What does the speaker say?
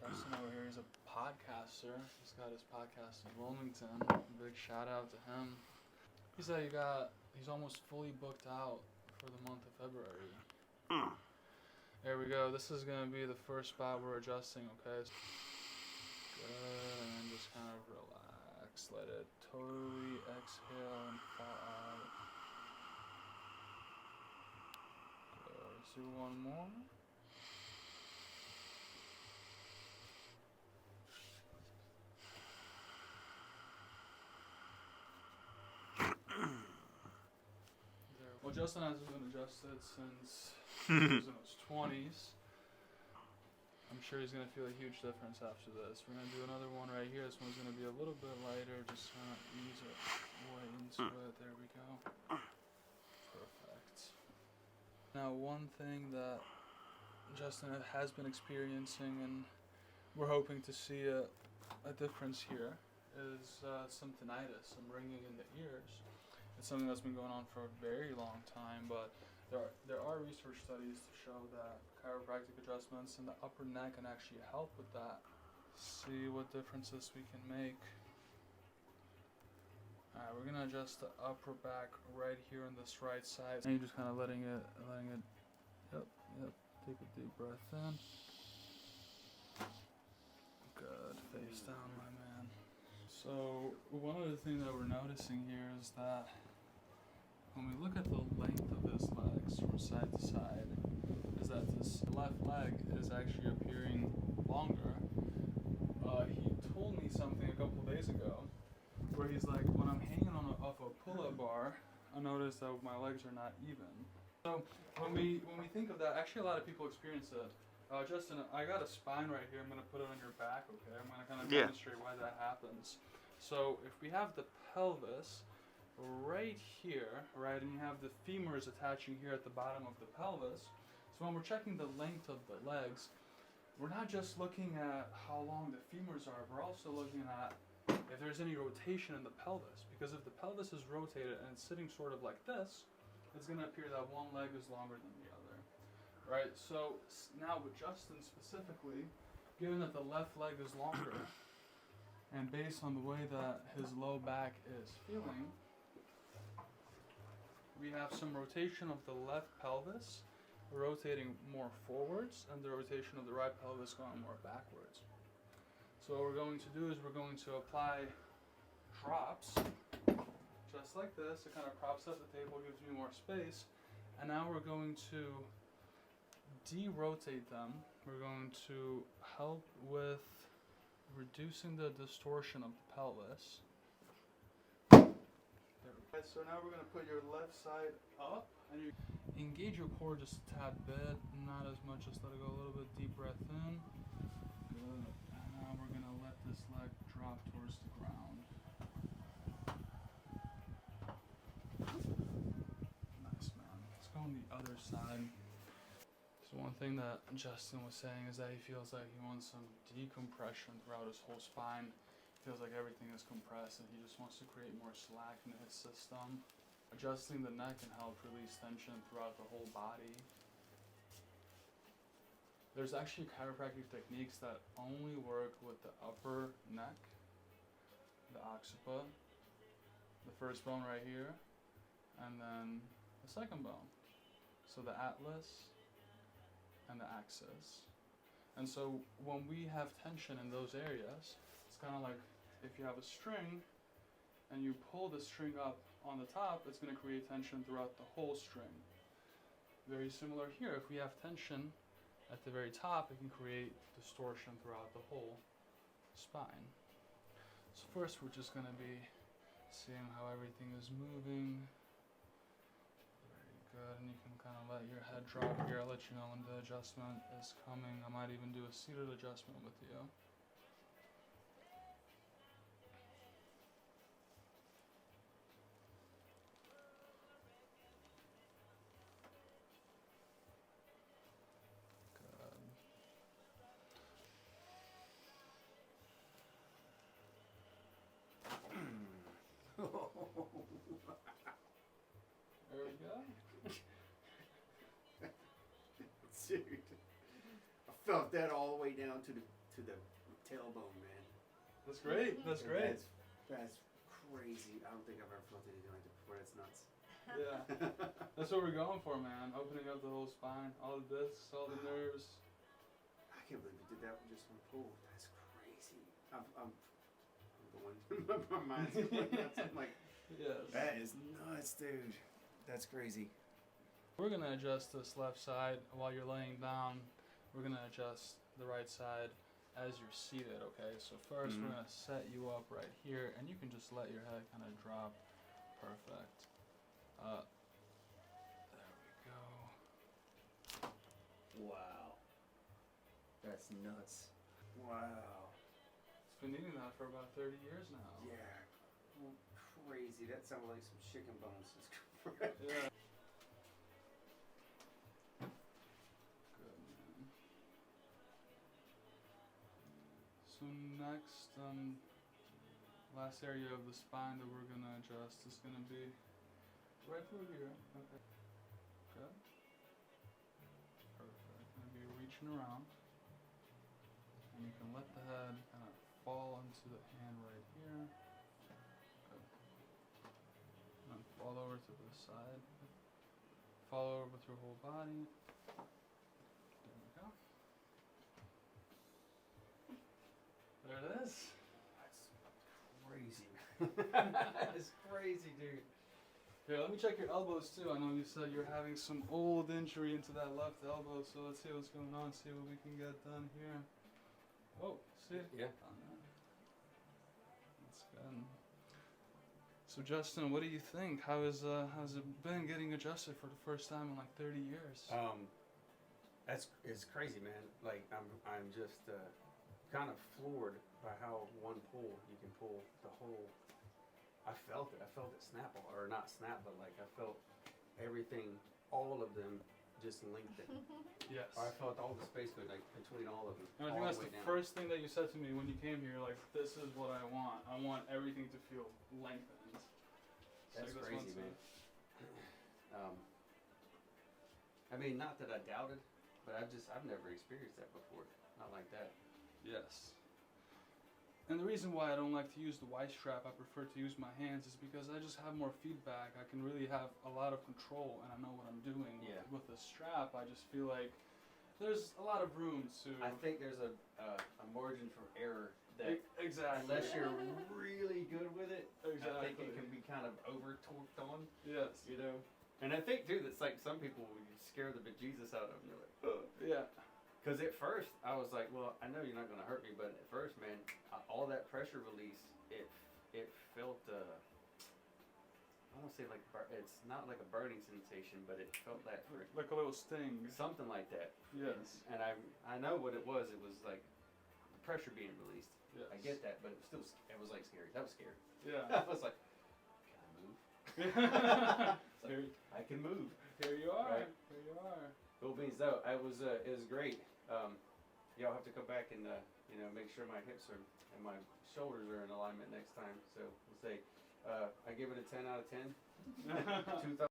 Justin over here, he's a podcaster. He's got his podcast in Wilmington. Big shout out to him. He said he's almost fully booked out for the month of February. There we go. This is going to be the first spot we're adjusting, okay? Good, and then just kind of relax. Let it totally exhale and fall out. Good. Let's do one more. Well, Justin hasn't been adjusted since he was in his 20s. I'm sure he's going to feel a huge difference after this. We're going to do another one right here. This one's going to be a little bit lighter. Just kind of ease it way into it. There we go. Perfect. Now, one thing that Justin has been experiencing, and we're hoping to see a difference here, is some tinnitus, some ringing in the ears. It's something that's been going on for a very long time, but there are research studies to show that chiropractic adjustments in the upper neck can actually help with that. See what differences we can make. Alright, we're gonna adjust the upper back right here on this right side. And you're just kind of letting it, yep, take a deep breath in. Good, face down, my man. So, one of the things that we're noticing here is that when we look at the length of his legs from side to side, is that this left leg is actually appearing longer. He told me something a couple days ago where he's like, when I'm hanging off a pull-up bar, I notice that my legs are not even. So when we think of that, actually a lot of people experience it. Justin, I got a spine right here. I'm going to put it on your back, okay? I'm going to kind of demonstrate why that happens. So if we have the pelvis right here, right, and you have the femurs attaching here at the bottom of the pelvis, so when we're checking the length of the legs, we're not just looking at how long the femurs are, we're also looking at if there's any rotation in the pelvis. Because if the pelvis is rotated and it's sitting sort of like this, it's going to appear that one leg is longer than the other. Right, so now with Justin specifically, given that the left leg is longer, and based on the way that his low back is feeling, we have some rotation of the left pelvis rotating more forwards, and the rotation of the right pelvis going more backwards. So what we're going to do is we're going to apply drops, just like this. It kind of props up the table, gives me more space, and now we're going to de-rotate them. We're going to help with reducing the distortion of the pelvis. There. So now we're going to put your left side up and you engage your core just a tad bit, not as much, just let it go a little bit. Deep breath in. Good. And now we're going to let this leg drop towards the ground. Nice, man. Let's go on the other side. So one thing that Justin was saying is that he feels like he wants some decompression throughout his whole spine. Feels like everything is compressed and he just wants to create more slack in his system. Adjusting the neck can help release tension throughout the whole body. There's actually chiropractic techniques that only work with the upper neck, the occiput, the first bone right here, and then the second bone. So the atlas and the axis. And so when we have tension in those areas, it's kind of like if you have a string and you pull the string up on the top, it's going to create tension throughout the whole string. Very similar here. If we have tension at the very top, it can create distortion throughout the whole spine. So first we're just going to be seeing how everything is moving. Very good. And you can kind of let your head drop here. I'll let you know when the adjustment is coming. I might even do a seated adjustment with you. There we go. Dude, I felt that all the way down to to the tailbone, man. That's great. That's great. That's crazy. I don't think I've ever felt anything like that before. That's nuts. Yeah. That's what we're going for, man. Opening up the whole spine, all the discs, all the nerves. I can't believe you did that with just one pull. That's crazy. I'm going. My mind's going nuts. I'm like, Yes. that is nuts, dude. That's crazy. We're going to adjust this left side while you're laying down. We're going to adjust the right side as you're seated, okay? So first we're going to set you up right here, and you can just let your head kind of drop. Perfect. There we go. Wow. That's nuts. Wow. It's been eating that for about 30 years now. Yeah. Well, crazy. That sounded like some chicken bones. Yeah. Good, man. So next, last area of the spine that we're gonna adjust is gonna be right through here. Okay. Good. Perfect. Gonna be reaching around, and you can let the head kind of fall into the hand right here. Good. And then fall over to the side. Fall over with your whole body. There we go. There it is. That's crazy, man. That is crazy, dude. Here, let me check your elbows too. I know you said you're having some old injury into that left elbow, so let's see what's going on, see what we can get done here. Oh, see? Yeah. That's good. So Justin, what do you think? How's it been getting adjusted for the first time in like 30 years? It's crazy, man. Like I'm just kind of floored by how one pull you can pull the whole. I felt it snap, or not snap, but like I felt everything, all of them just lengthen. Yes. I felt all the space going like between all of them. And I think that's the first thing that you said to me when you came here. Like, this is what I want. I want everything to feel lengthened. That's crazy, man. I mean, not that I doubted, but I've never experienced that before. Not like that. Yes. And the reason why I don't like to use the Y strap, I prefer to use my hands, is because I just have more feedback. I can really have a lot of control, and I know what I'm doing. Yeah. With the strap, I just feel like there's a lot of room to. I think there's a margin for error that exactly. unless you're really good with it, exactly. I think it can be kind of over torqued on. Yes. You know. And I think too that's like some people would scare the bejesus out of them. You're like, oh. Yeah. Because at first I was like, well, I know you're not going to hurt me, but at first, man, all that pressure release, it felt, I won't say like, it's not like a burning sensation, but it felt that. Like a little sting. Something like that. Yes. And I know what it was. It was like the pressure being released. Yes. I get that, but it was like scary. That was scary. Yeah. I was like, can I move? Like, I can move. Here you are. Right. Here you are. Cool beans, though. It was great. Y'all have to come back and make sure my hips and my shoulders are in alignment next time. So we'll say I give it a 10 out of 10. 2000